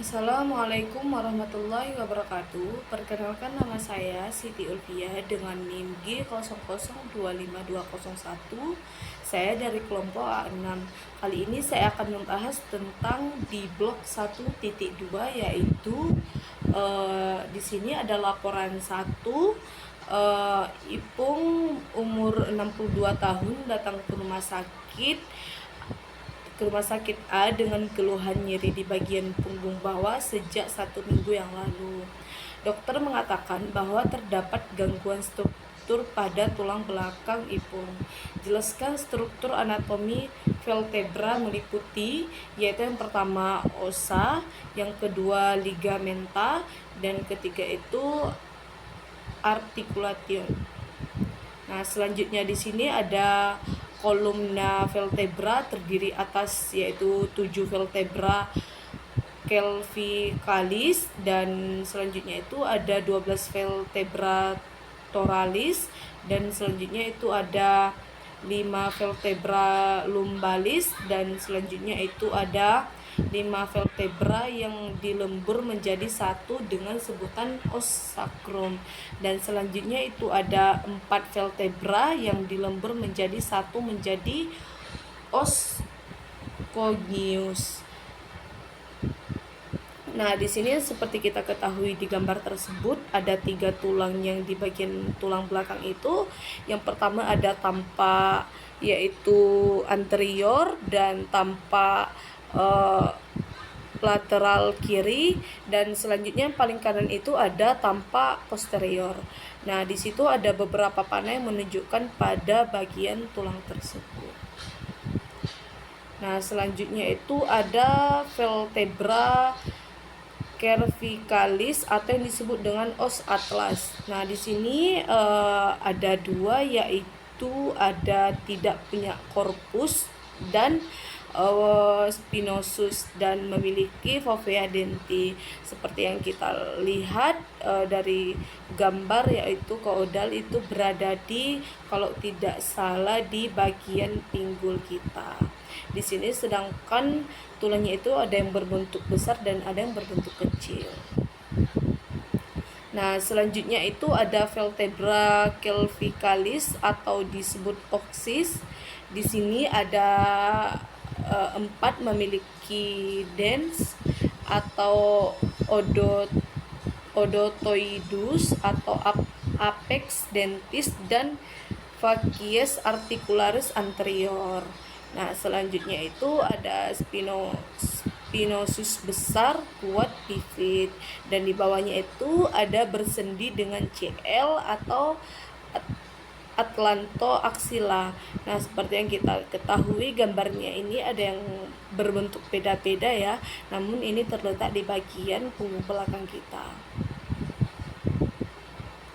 Assalamualaikum warahmatullahi wabarakatuh. Perkenalkan, nama saya Siti Ulfiah dengan NIM G002521. Saya dari kelompok A6. Kali ini saya akan membahas tentang di blok 1.2, yaitu di sini ada laporan 1. Ipung umur 62 tahun datang ke rumah sakit A dengan keluhan nyeri di bagian punggung bawah sejak 1 minggu yang lalu. Dokter mengatakan bahwa terdapat gangguan struktur pada tulang belakang Ipung. Jelaskan struktur anatomi vertebra meliputi, yaitu yang pertama osa, yang kedua ligamenta, dan ketiga itu articulation. Nah, selanjutnya di sini ada kolumna vertebra terdiri atas yaitu 7 vertebra cervicalis, dan selanjutnya itu ada 12 vertebra thoralis, dan selanjutnya itu ada 5 vertebra lumbalis, dan selanjutnya itu ada 5 vertebra yang dilembur menjadi satu dengan sebutan os sacrum, dan selanjutnya itu ada 4 vertebra yang dilembur menjadi satu menjadi os cogneus. Nah, di sini seperti kita ketahui di gambar tersebut ada 3 tulang yang di bagian tulang belakang itu. Yang pertama ada tampak yaitu anterior dan tampak lateral kiri, dan selanjutnya yang paling kanan itu ada tampak posterior. Nah, di situ ada beberapa panah yang menunjukkan pada bagian tulang tersebut. Nah, selanjutnya itu ada vertebra cervicalis atau yang disebut dengan os atlas. Nah, di sini ada 2, yaitu ada tidak punya korpus dan spinosus, dan memiliki fovea denti. Seperti yang kita lihat dari gambar, yaitu caudal itu berada di, kalau tidak salah, di bagian pinggul kita. Di sini sedangkan tulangnya itu ada yang berbentuk besar dan ada yang berbentuk kecil. Nah, selanjutnya itu ada vertebra cervicalis atau disebut coccyx. Di sini ada 4 memiliki dens atau odotoidus atau apex dentis dan facies articularis anterior. Nah, selanjutnya itu ada spinosus besar, kuat, pivot, dan di bawahnya itu ada bersendi dengan CL atau atlantoaxilla. Nah, seperti yang kita ketahui gambarnya ini ada yang berbentuk beda-beda ya, namun ini terletak di bagian punggung belakang kita.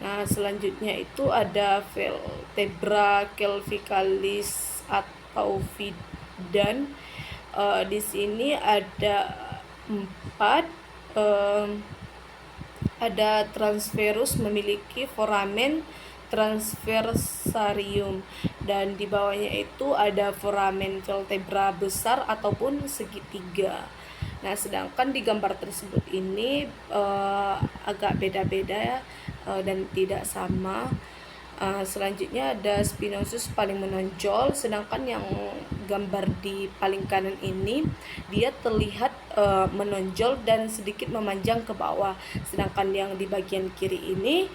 Nah, selanjutnya itu ada vertebra cervicalis atau fidan. Di sini ada 4, ada transverus memiliki foramen transversarium, dan di bawahnya itu ada foramen vertebra besar ataupun segitiga. Nah, sedangkan di gambar tersebut ini agak beda-beda ya, dan tidak sama. Selanjutnya ada spinosus paling menonjol, sedangkan yang gambar di paling kanan ini dia terlihat menonjol dan sedikit memanjang ke bawah, sedangkan yang di bagian kiri ini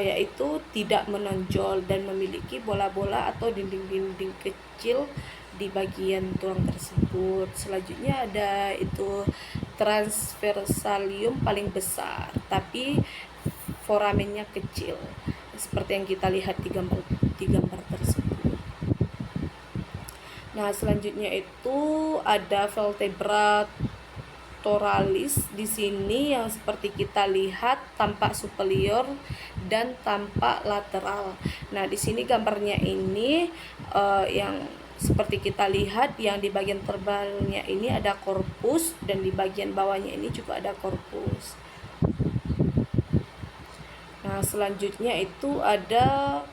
yaitu tidak menonjol dan memiliki bola-bola atau dinding-dinding kecil di bagian tulang tersebut. Selanjutnya ada itu transversalium paling besar, tapi foramennya kecil, seperti yang kita lihat di gambar tersebut. Nah, selanjutnya itu ada vertebra thoralis. Di sini yang seperti kita lihat tampak superior dan tampak lateral. Nah, di sini gambarnya ini yang seperti kita lihat yang di bagian terbalnya ini ada korpus, dan di bagian bawahnya ini juga ada korpus. Nah, selanjutnya itu ada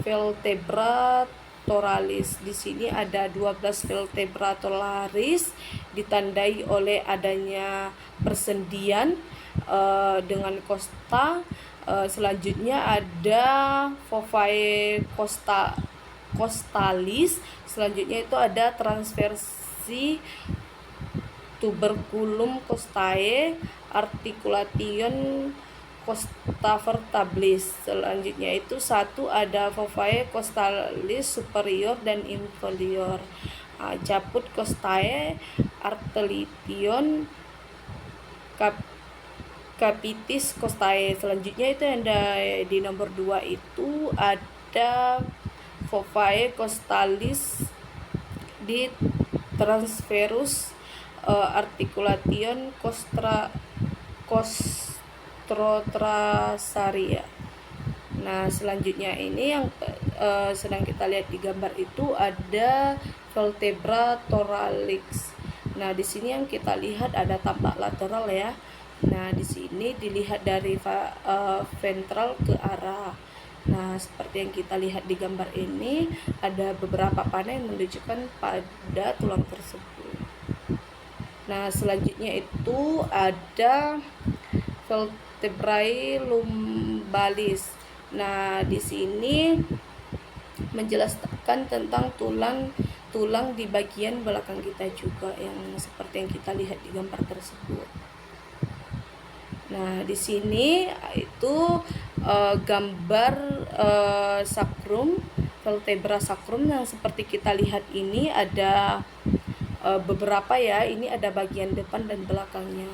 vertebra pectoralis. Di sini ada 12 vertebra pectoralis ditandai oleh adanya persendian dengan costa. Selanjutnya ada fovae costalis. Selanjutnya itu ada transversi tuberculum costae, articulation costa vertebris. Selanjutnya itu satu ada fovae costalis superior dan inferior, caput costae, articulation capitis costae. Selanjutnya itu yang di nomor 2 itu ada fovae costalis di transverus articulation costrotrasaria. Nah, selanjutnya ini yang sedang kita lihat di gambar itu ada vertebra thorax. Nah, di sini yang kita lihat ada tampak lateral ya. Nah, di sini dilihat dari ventral ke arah. Nah, seperti yang kita lihat di gambar ini ada beberapa panah yang menunjukkan pada tulang tersebut. Nah, selanjutnya itu ada vertebrae lumbalis. Nah, di sini menjelaskan tentang tulang di bagian belakang kita juga, yang seperti yang kita lihat di gambar tersebut. Nah, di sini itu gambar sacrum, vertebra sacrum yang seperti kita lihat ini ada beberapa ya. Ini ada bagian depan dan belakangnya.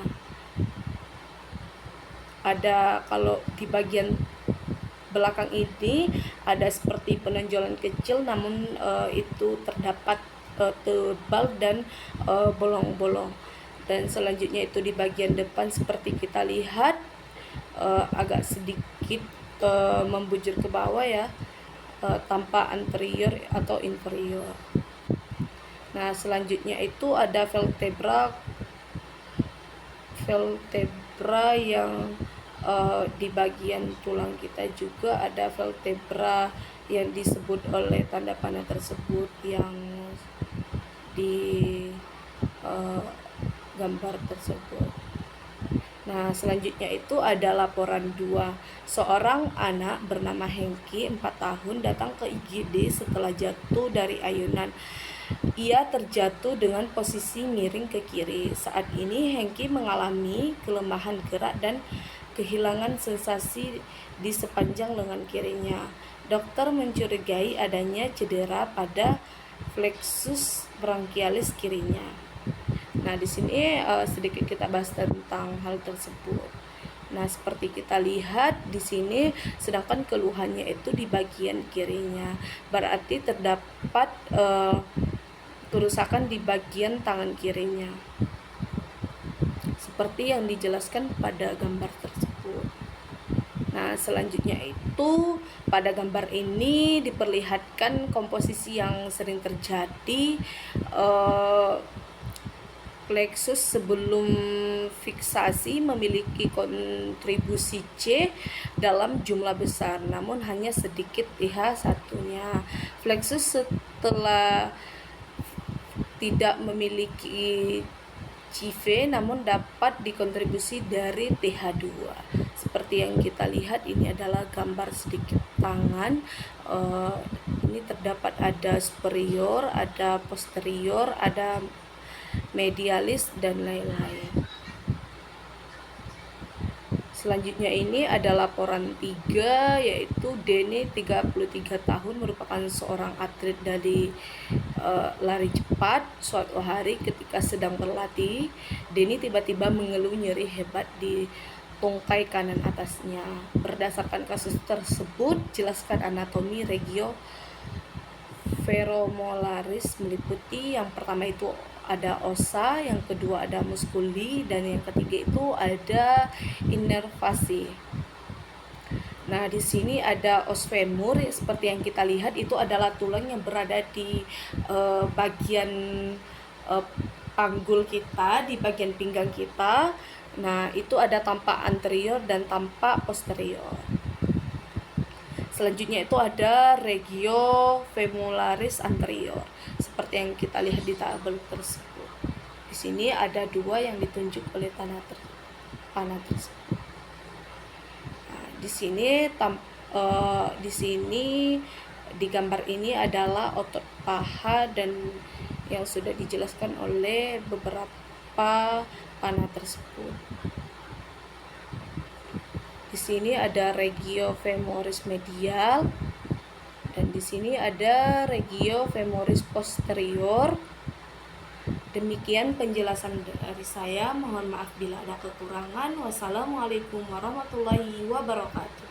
Ada, kalau di bagian belakang ini ada seperti penonjolan kecil, namun itu terdapat tebal dan bolong-bolong. Dan selanjutnya itu di bagian depan seperti kita lihat agak sedikit membujur ke bawah ya, tanpa anterior atau inferior. Nah, selanjutnya itu ada vertebra yang di bagian tulang kita juga ada vertebra yang disebut oleh tanda panah tersebut yang di gambar tersebut. Nah, selanjutnya itu ada laporan 2. Seorang anak bernama Hengki, 4 tahun, datang ke IGD setelah jatuh dari ayunan. Ia terjatuh dengan posisi miring ke kiri. Saat ini Hengki mengalami kelemahan gerak dan kehilangan sensasi di sepanjang lengan kirinya. Dokter mencurigai adanya cedera pada plexus brachialis kirinya. Nah, di sini sedikit kita bahas tentang hal tersebut. Nah, seperti kita lihat di sini, sedangkan keluhannya itu di bagian kirinya, berarti terdapat kerusakan di bagian tangan kirinya, seperti yang dijelaskan pada gambar tersebut. Nah, selanjutnya itu pada gambar ini diperlihatkan komposisi yang sering terjadi. Plexus sebelum fiksasi memiliki kontribusi C dalam jumlah besar, namun hanya sedikit TH1-nya. Plexus setelah tidak memiliki CV, namun dapat dikontribusi dari TH2. Seperti yang kita lihat, ini adalah gambar sedikit tangan. Ini terdapat ada superior, ada posterior, ada medialis, dan lain-lain. Selanjutnya ini ada laporan 3, yaitu Denny, 33 tahun, merupakan seorang atlet dari lari cepat. Suatu hari ketika sedang berlatih, Denny tiba-tiba mengeluh nyeri hebat di tungkai kanan atasnya. Berdasarkan kasus tersebut, jelaskan anatomi regio feromolaris meliputi yang pertama itu ada osa, yang kedua ada muskuli, dan yang ketiga itu ada inervasi. Nah, di sini ada os femur, seperti yang kita lihat itu adalah tulang yang berada di bagian panggul kita, di bagian pinggang kita. Nah, itu ada tampak anterior dan tampak posterior. Selanjutnya itu ada regio femularis anterior, seperti yang kita lihat di tabel tersebut. Di sini ada 2 yang ditunjuk oleh panah tersebut. Nah, di sini di gambar ini adalah otot paha dan yang sudah dijelaskan oleh beberapa panah tersebut. Di sini ada regio femoris medial dan di sini ada regio femoris posterior. Demikian penjelasan dari saya. Mohon maaf bila ada kekurangan. Wassalamualaikum warahmatullahi wabarakatuh.